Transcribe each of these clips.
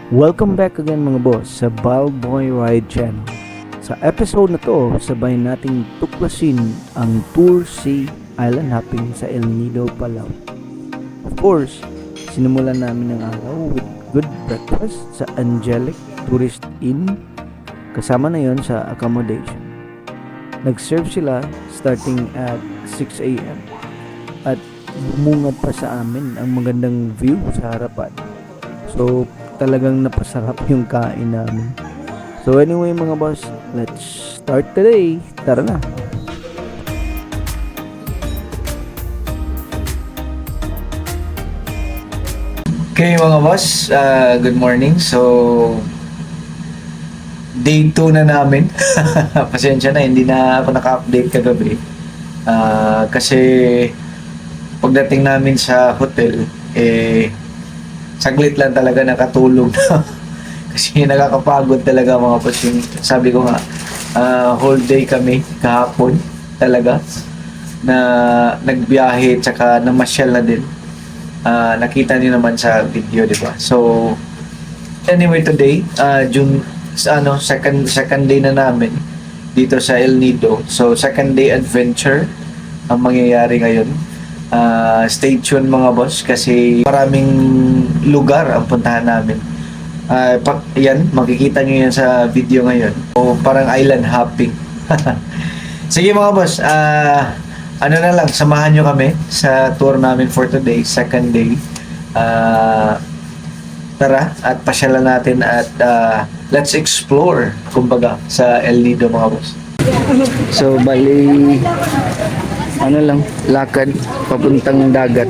Welcome back again mga boss sa Balboy Ride Channel. Sa episode na to, sabay nating tuklasin ang tour sa island hopping sa El Nido, Palawan. Of course, sinimulan namin ang araw with good breakfast sa Angelic Tourist Inn. Kasama na yon sa accommodation. Nag-serve sila starting at 6 a.m. at bumungad pa sa amin ang magandang view sa harapan. So, talagang napasarap yung kain namin. So anyway mga boss, let's start today. Tara na. Okay mga boss, good morning. So, day 2 na namin. Pasensya na, hindi na ako naka-update kagabi. Kasi pagdating namin sa hotel, saglit lang talaga nakatulog na. Kasi nakakapagod talaga mga boss. Sabi ko nga, whole day kami kahapon talaga na nagbiyahe tsaka namasyal na din. Nakita niyo naman sa video, di ba? So anyway, today second day na namin dito sa El Nido. So second day adventure ang mangyayari ngayon. Stay tuned mga boss kasi maraming lugar ang puntahan namin. Yan, makikita nyo yan sa video ngayon. O parang island hopping. Sige mga boss, ano na lang, samahan nyo kami sa tour namin for today, second day. Tara, at pasyalan natin at let's explore, kumbaga, sa El Nido mga boss. So bali, ano lang, lakad papuntang dagat.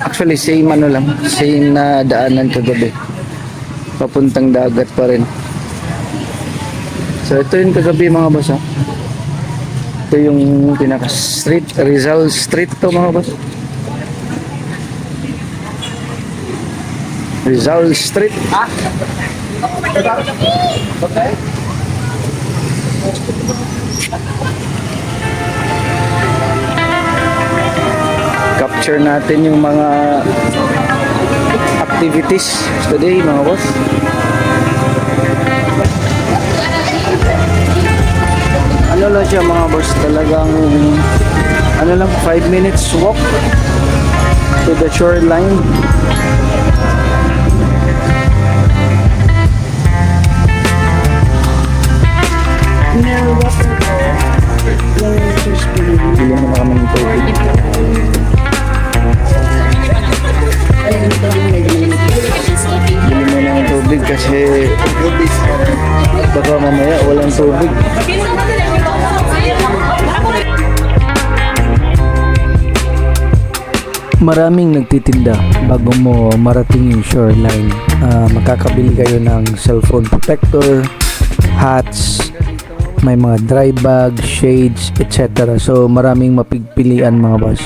Actually same na daanan kagabi. Papuntang dagat pa rin. So ito yung kagabi mga boss ha. Ito yung pinaka street, Rizal Street to mga boss. Rizal Street. Okay. Capture natin yung mga activities today mga boss. Ano lang siya mga boss, talagang 5 minutes walk to the shoreline. Bili mo na kami ng tubig. Bili mo na ng tubig kasi baka mamaya walang tubig. Maraming nagtitinda bago mo marating yung shoreline. Makakabili kayo ng cellphone protector, hats, may mga dry bag, shades, etc. So maraming mapigpilian mga boss.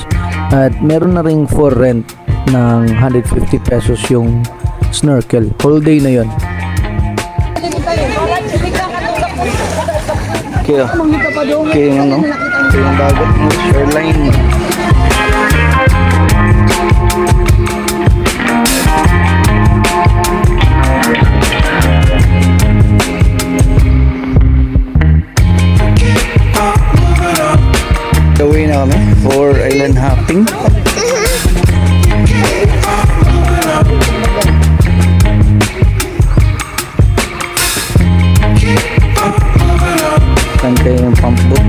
At meron na ring for rent ng 150 pesos yung snorkel. Whole day na yon. Okay, ano? Ito yung dagat ng shoreline. Gawin na kami for island hopping. Santay yung pump boat.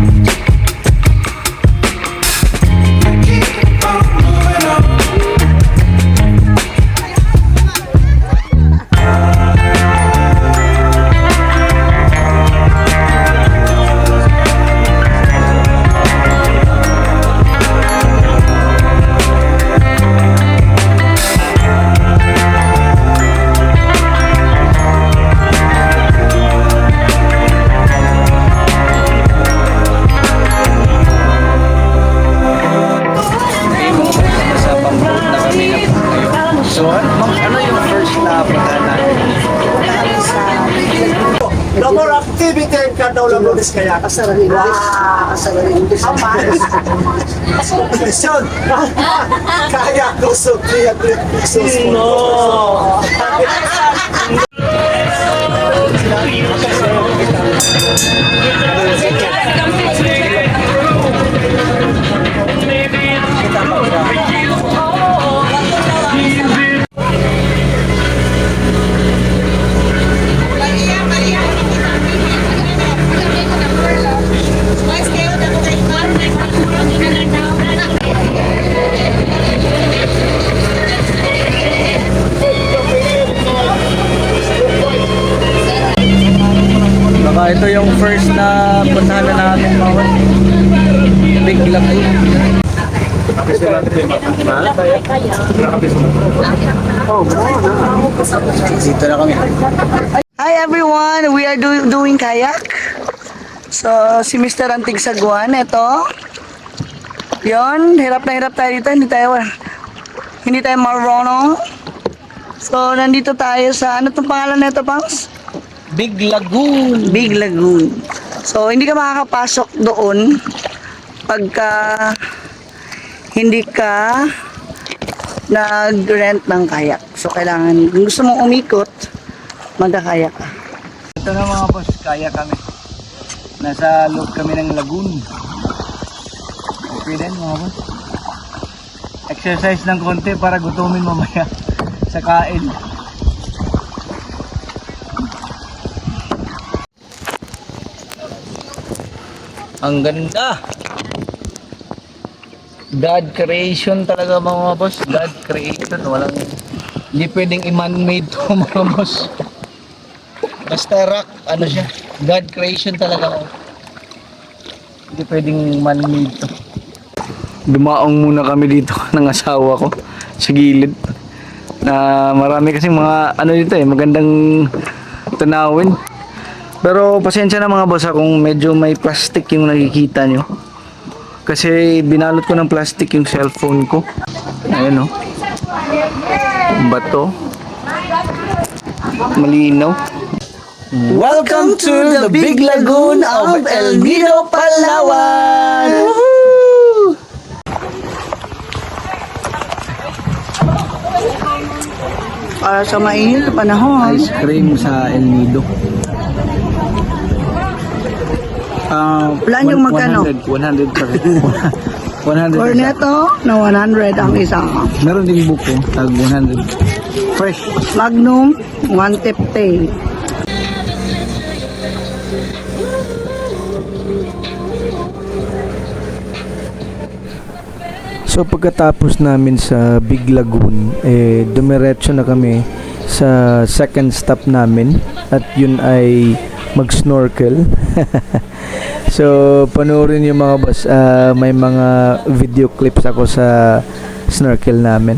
So, ano yung first na puntahan natin? No more activity ka daw lang lunes kaya. Kasararin. Kasararin. Competition. Kaya ko so 300 pesos. No. Ito yung first na puntahan na namin mga boss. Big laki. Dito na kami. Hi everyone! We are doing kayak. So, si Mr. Antig Saguan, ito. Yon, hirap na hirap tayo dito. Hindi tayo marunong. So, nandito tayo sa, ano itong pangalan na ito, Pangs? Big Lagoon. Big Lagoon. So, hindi ka makakapasok doon pagka hindi ka nag-rent ng kayak. So, kailangan, kung gusto mong umikot, magkakayak ka. Ito na mga boss, kaya kami. Nasa loob kami ng lagoon. Okay din mga boss. Exercise ng konti para gutumin mamaya sa kain. Ang ganda. God creation talaga mga boss. God creation. Hindi pwedeng i-man-made to mga boss. Basta rock, ano siya. God creation talaga. Hindi pwedeng man-made to. Dumaong muna kami dito ng asawa ko sa gilid. Na marami kasing mga ano dito magandang tanawin. Pero pasensya na mga boss kung medyo may plastic yung nakikita nyo. Kasi binalot ko ng plastic yung cellphone ko. Ayun bato. Malinaw. Welcome to the Big Lagoon of El Nido, Palawan! Woohoo! Para sa mainit na panahon. Ice cream sa El Nido. Plan yung magkano? 100 per 100 Cornetto na 100 ang isa. Meron ding buko, tag 100. Fresh. Magnum, 150. So pagkatapos namin sa Big Lagoon, dumiretso na kami sa second stop namin at yun ay mag-snorkel. So panoorin yung mga boss, may mga video clips ako sa snorkel namin.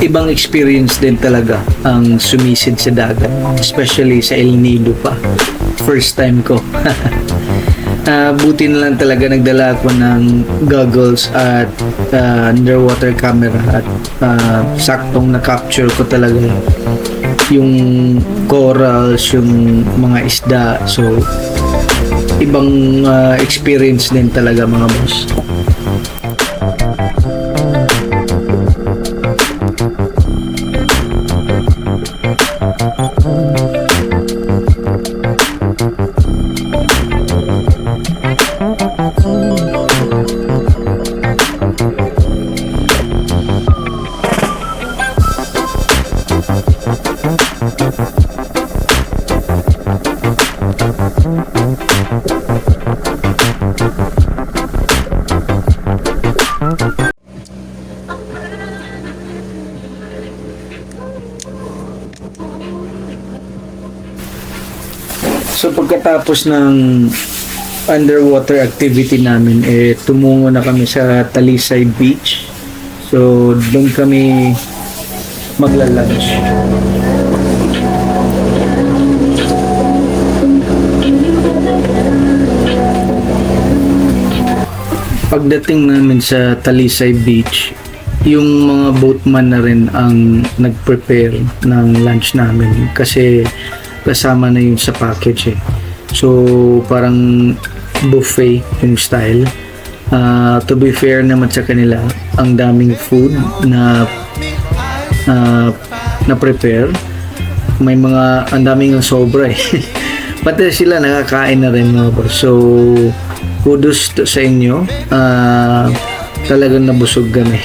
Ibang experience din talaga ang sumisid sa dagat, especially sa El Nido pa. First time ko. Buti na lang talaga nagdala ako ng goggles at underwater camera at saktong na-capture ko talaga yung corals, yung mga isda. So, ibang experience din talaga mga boss. So pagkatapos ng underwater activity namin, tumungo na kami sa Talisay Beach. So doon kami magla-lunch. Pagdating namin sa Talisay Beach, yung mga boatman na rin ang nag-prepare ng lunch namin kasi kasama na yun sa package So parang buffet yung style. To be fair naman sa kanila, ang daming food na na prepare. May mga ang daming sobra eh. Pati sila nakakain na rin mga boss. So kudos sa inyo. Talagang nabusog kami.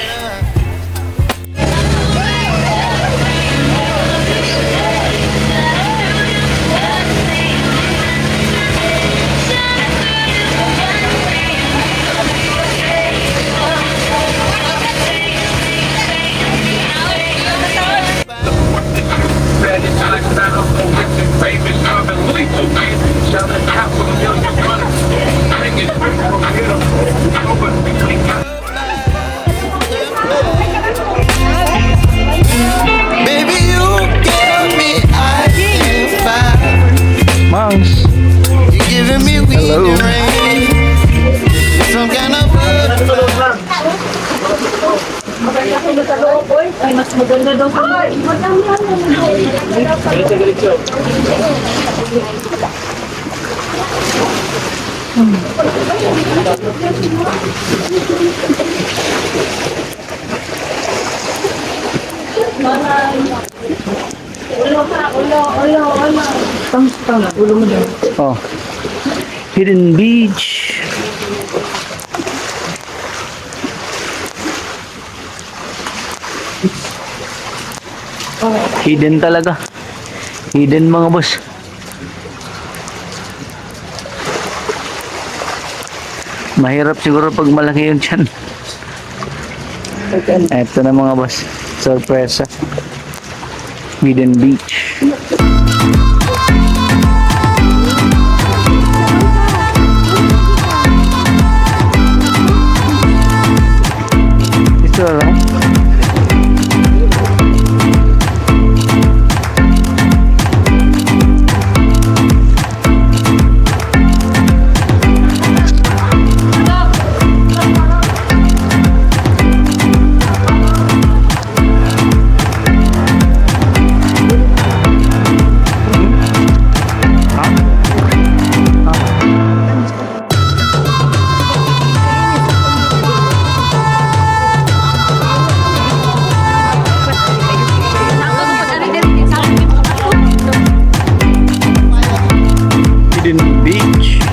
Baby, you give me ice and fire. Monks, You're giving me wind Hello. and rain. Some kind of oh, Hidden Beach. Hidden talaga. Hidden mga boss. Mahirap siguro pag malaki yung tiyan. Eto na mga boss. Sorpresa. Hidden Beach. Ito lang. Hidden Beach.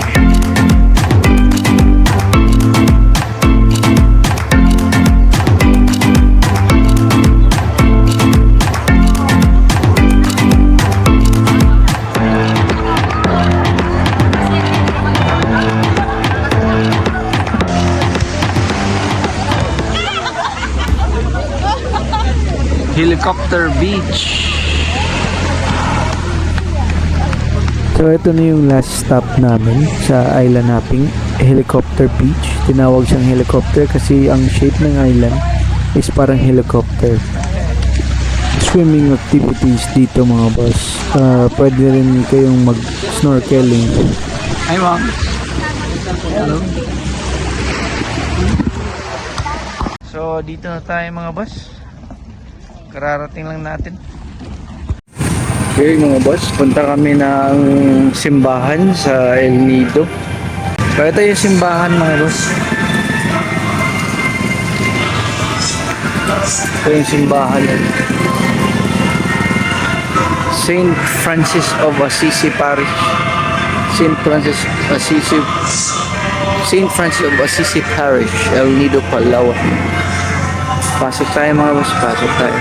Helicopter Beach. So ito na yung last stop namin sa island hopping, Helicopter Beach. Tinawag siyang helicopter kasi ang shape ng island is parang helicopter. Swimming activities dito mga boss. Pwede rin kayong mag-snorkeling. Hi ma'am. Hello. So dito na tayo mga boss. Kararating lang natin. Okay mga boss, punta kami ng simbahan sa El Nido. So ito yung simbahan mga boss. Ito yung simbahan. Saint Francis of Assisi Parish. Saint Francis of Assisi Parish, El Nido, Palawan. Pasok tayo mga boss, pasok tayo.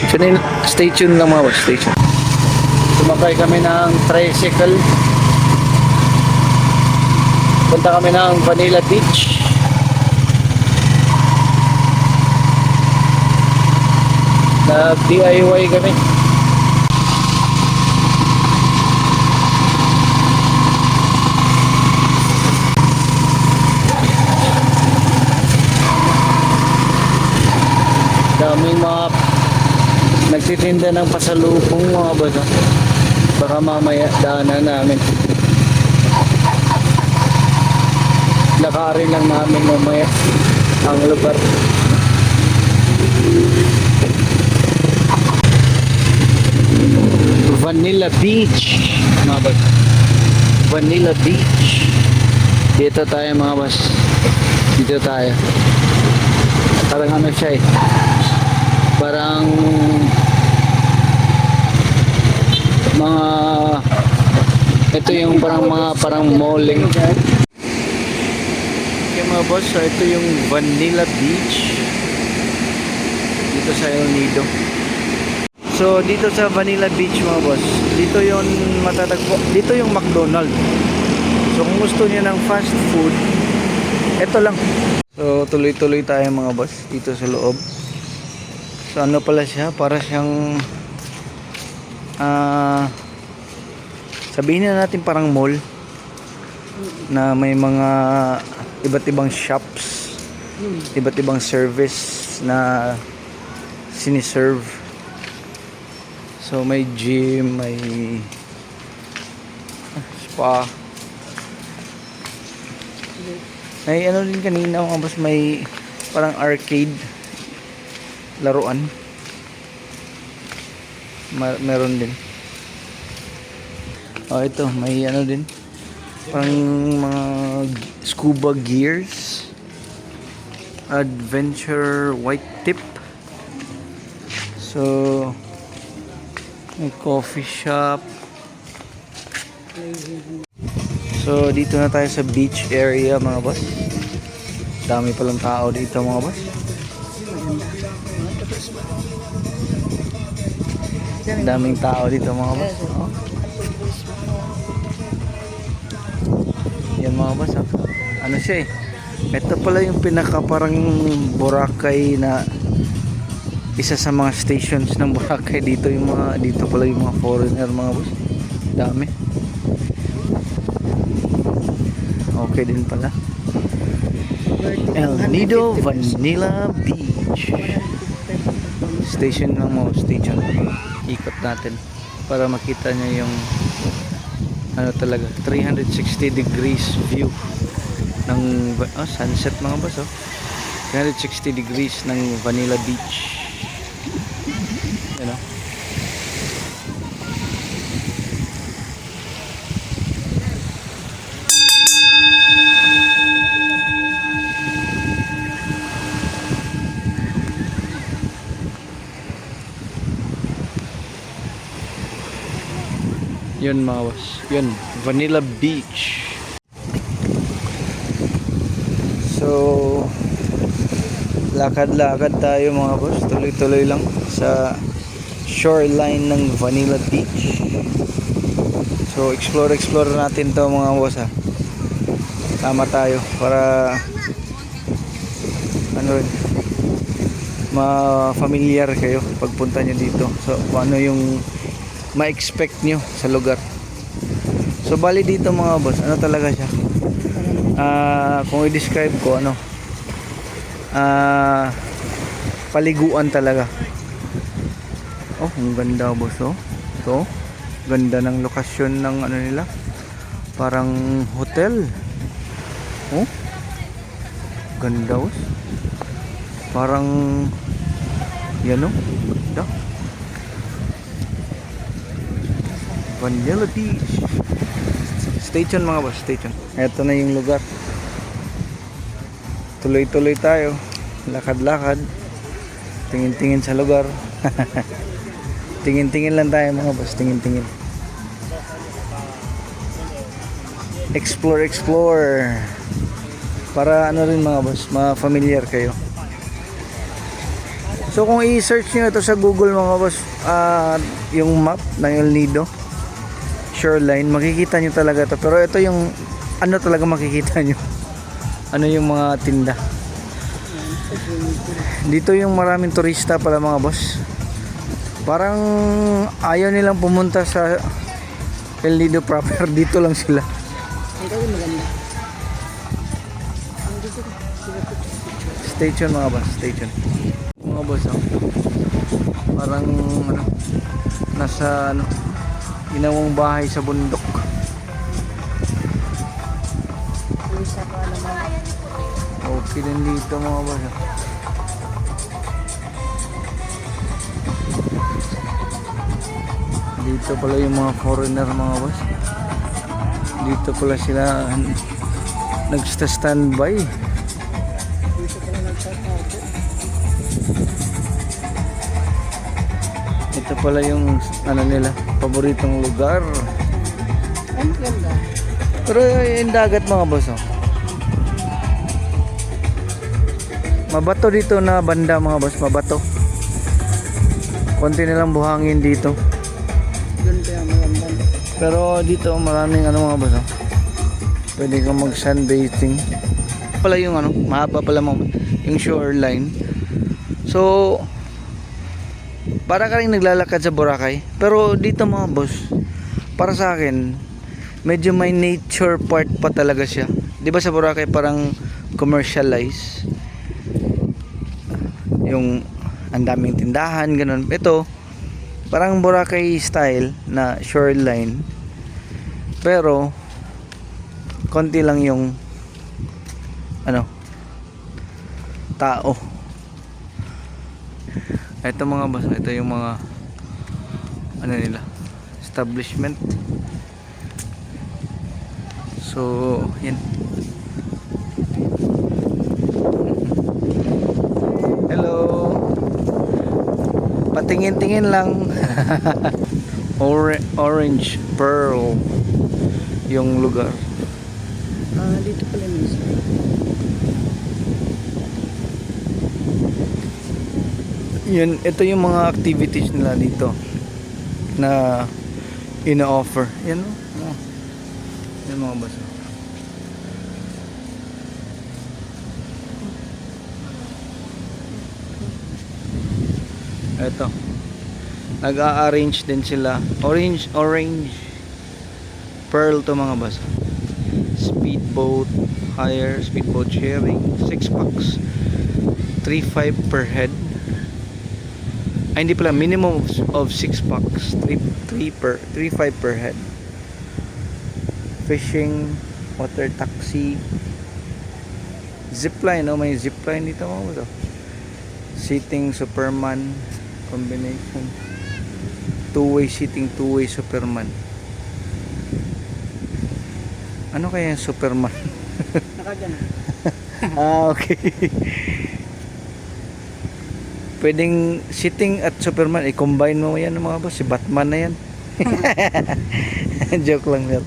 So, stay tuned lang mga boss, stay tuned. Sumakay kami ng tricycle. Punta kami ng Vanilla Beach. Nag-DIY kami. Daming mga nagtitinda ng pasalubong mga boss. Baka mamaya daanan namin. Lakarin lang namin mamaya ang lugar. Vanilla Beach mga boss. Vanilla Beach. Dito tayo mga boss. Dito tayo. Parang ano siya eh. Parang mga ito yung parang malling. Okay mga boss, so ito yung Vanilla Beach dito sa El Nido. So dito sa Vanilla Beach mga boss, dito yung matatagpo, dito yung McDonald's. So kung gusto niyo ng fast food, ito lang. So tuloy-tuloy tayo mga boss dito sa loob. So ano pala siya, para siyang sabihin na natin parang mall na may mga iba't ibang shops, iba't ibang service na siniserve. So may gym, may spa, may ano din kanina mga boss, may parang arcade laruan, meron din. Oh, ito may ano din, parang mga scuba gears, adventure white tip. So may coffee shop. So dito na tayo sa beach area mga boss. Dami palang tao dito mga boss. Daming tao dito mga boss. Oh. Yan mga boss. Oh. Ano siya eh. Ito pala yung pinaka parang Boracay na isa sa mga stations ng Boracay. Dito yung mga, dito pala yung mga foreigner mga boss. Dami. Okay din pala. El Nido Vanilla Beach. Station lang mo, station. Ikot natin para makita nyo yung ano talaga, 360 degrees view ng sunset mga boss. 360 degrees ng Vanilla Beach. You know? Yun mga boss, yun, Vanilla Beach. So lakad-lakad tayo mga boss, tuloy-tuloy lang sa shoreline ng Vanilla Beach. So explore natin to mga boss ha. Tama tayo para ano rin, ma-familiar kayo pagpunta nyo dito. So ano yung ma-expect nyo sa lugar. So bali dito mga boss, ano talaga siya, kung i-describe ko, ano, paliguan talaga. Oh, ang ganda boss. Oh, ito, ganda ng lokasyon ng ano nila, parang hotel. Oh, ganda boss, parang yan. Oh, ganda. Vanilla Beach. Stay tuned mga boss, stay tuned. Ito na yung lugar. Tuloy-tuloy tayo. Lakad-lakad. Tingin-tingin sa lugar. Tingin-tingin lang tayo mga boss, tingin-tingin. Explore. Para ano rin mga boss, ma-familiar kayo. So kung i-search nyo ito sa Google mga boss, yung map ng El Nido shoreline, makikita nyo talaga ito. Pero ito yung ano talaga makikita nyo, ano yung mga tinda dito. Yung maraming turista pala mga boss, parang ayaw nilang pumunta sa El Nido proper. Dito lang sila. Stay tuned mga boss, stay tuned mga boss. Parang ano, nasa ano, ginawang bahay sa bundok. Okay din dito mga boss. Dito pala yung mga foreigner mga boss. Dito pala sila Nagsta-standby. Ito pala yung ano nila, paboritong lugar. Ang ganda. Pero yung dagat mga boss, oh. Mabato dito na banda mga boss, mabato. Konti nilang buhangin dito. Doon kaya maganda. Pero dito maraming ano mga boss, oh. Pwede kang mag sunbathing. Pala yung ano, mahaba pala yung shoreline. So para ka rin naglalakad sa Boracay. Pero dito mga boss, para sa akin, medyo may nature part pa talaga siya. 'Di ba sa Boracay parang commercialize? Yung ang daming tindahan, ganun. Ito, parang Boracay style na shoreline. Pero konti lang yung ano, tao. Ito mga boss, ito yung mga ano nila, establishment. So, yan. Hello. Patingin-tingin lang. Orange Pearl yung lugar. Dito pala mismo. Yun, ito yung mga activities nila dito na ina-offer. Yan o. Oh. Yan mga boss. Ito. Nag-a-arrange din sila. Orange Pearl to mga boss. Speedboat hire, speedboat sharing, 6 packs. 3.5 per head. Ay, hindi pala, minimum of 6 packs, 3.5 per head. Fishing, water taxi, zipline, no? May zipline dito mga to. Seating Superman combination, two-way seating, two-way Superman. Ano kaya yung Superman? Nakagana. Okay. Pwedeng sitting at Superman, i-combine mo yan mga boss, si Batman na yan. Joke lang yun.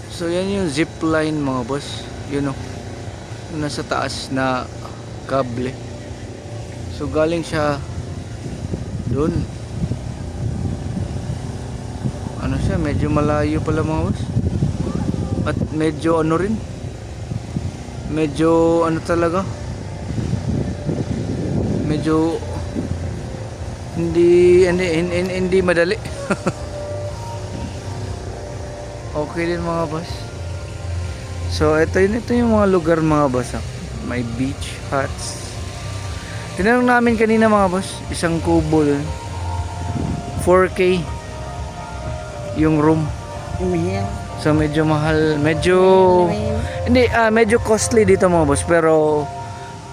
So yan yung zipline mga boss, yun o, nasa taas na kable. So galing siya dun, ano siya, medyo malayo pala mga boss. At medyo ano rin, medyo ano talaga, medyo hindi madali. Okay din mga boss. So ito yung mga lugar mga boss, ah. May beach huts. Tinanong namin kanina mga boss, isang kubo dun, 4K yung room. Umihiyan. So medyo mahal, medyo hindi, medyo costly dito mga boss, pero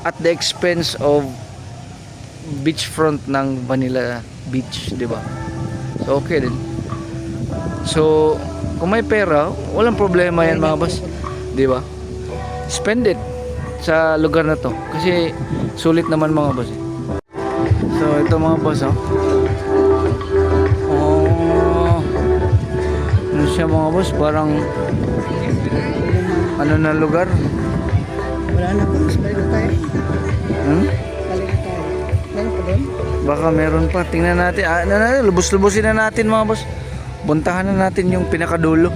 at the expense of beachfront ng Manila Beach, di ba? So okay din. So kung may pera, walang problema yan mga boss, di ba? Spend it sa lugar na to kasi sulit naman mga boss. So ito mga boss, oh. Ano siya mga boss, parang ano na lugar? Wala na po. Mas balik na tayo. Hmm? Balik na tayo. Meron pa doon? Baka meron pa. Tingnan natin. Lubos-lubosin na natin mga boss. Buntahan na natin yung pinakadulo.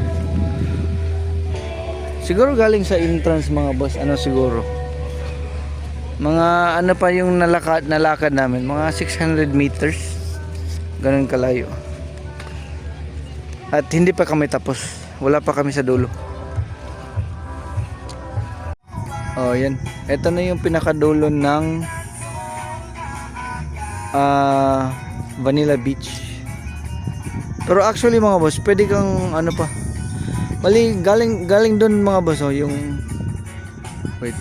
Siguro galing sa entrance mga boss. Ano siguro? Mga ano pa yung nalakad namin. Mga 600 meters. Ganun kalayo. At hindi pa kami tapos. Wala pa kami sa dulo. Oh, yan. Ito na yung pinakadulo ng Vanilla Beach. Pero actually mga boss, pwede kang ano pa. Bali, galing doon mga boss, oh, yung wait.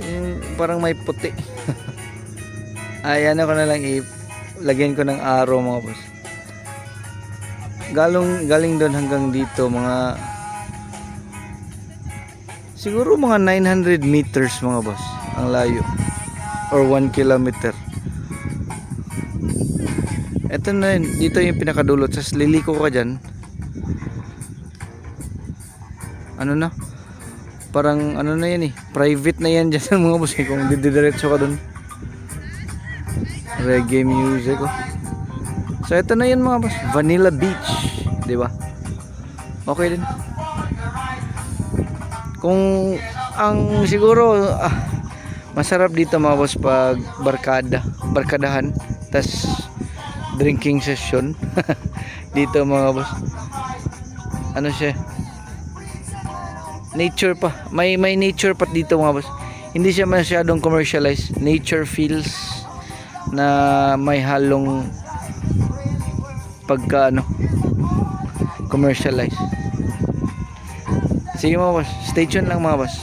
Yung parang may puti. Ay, ano ko na lang lagyan ko ng arrow mga boss. galing doon hanggang dito mga siguro mga 900 meters mga boss ang layo or 1 kilometer. Ito na yun, dito yung pinakadulot. Sas liliko ka dyan, ano na, parang ano na yan private na yan dyan mga boss kung didiretso ka dun. Reggae music So ito na yun mga boss, Vanilla Beach, di ba? Okay din. Kung ang siguro masarap dito mga boss pag barkadahan tas drinking session dito mga boss. Ano siya? Nature pa. May nature pa dito mga boss. Hindi siya masyadong commercialized. Nature feels na may halong pagka commercialized. Sige mga boss, stay tuned lang mga boss.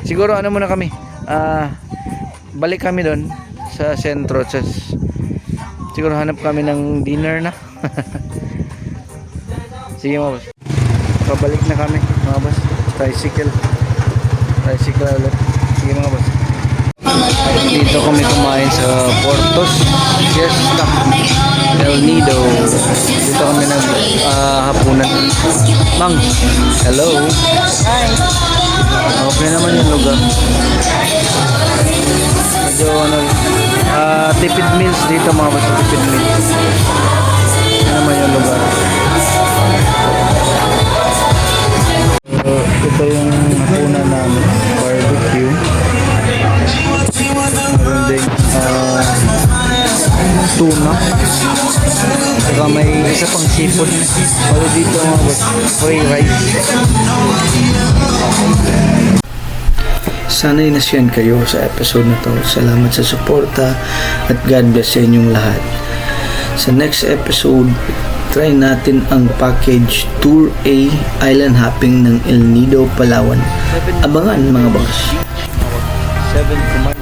Siguro muna kami, balik kami doon sa sentro. Siguro hanap kami ng dinner na. Sige mga boss, pabalik na kami mga boss. Tricycle ulit. Sige mga boss, dito kami kumain sa Portos Fiesta El Nido. Dito kami hapunan. Mang, hello. Hi. Okay naman yung lugar. Medyo tipid meals dito mga boss. Tipid meals. Ano naman yung lugar. So, ito yung hapunan namin. Barbecue. Meron din tuna. Saka may isa pang seafood. Palo dito mga boss. Free rice. Sana'y nasyan kayo sa episode na to. Salamat sa suporta at God bless sa inyong lahat. Sa next episode, try natin ang package Tour A Island Hopping ng El Nido, Palawan. Abangan mga boss. 7 Command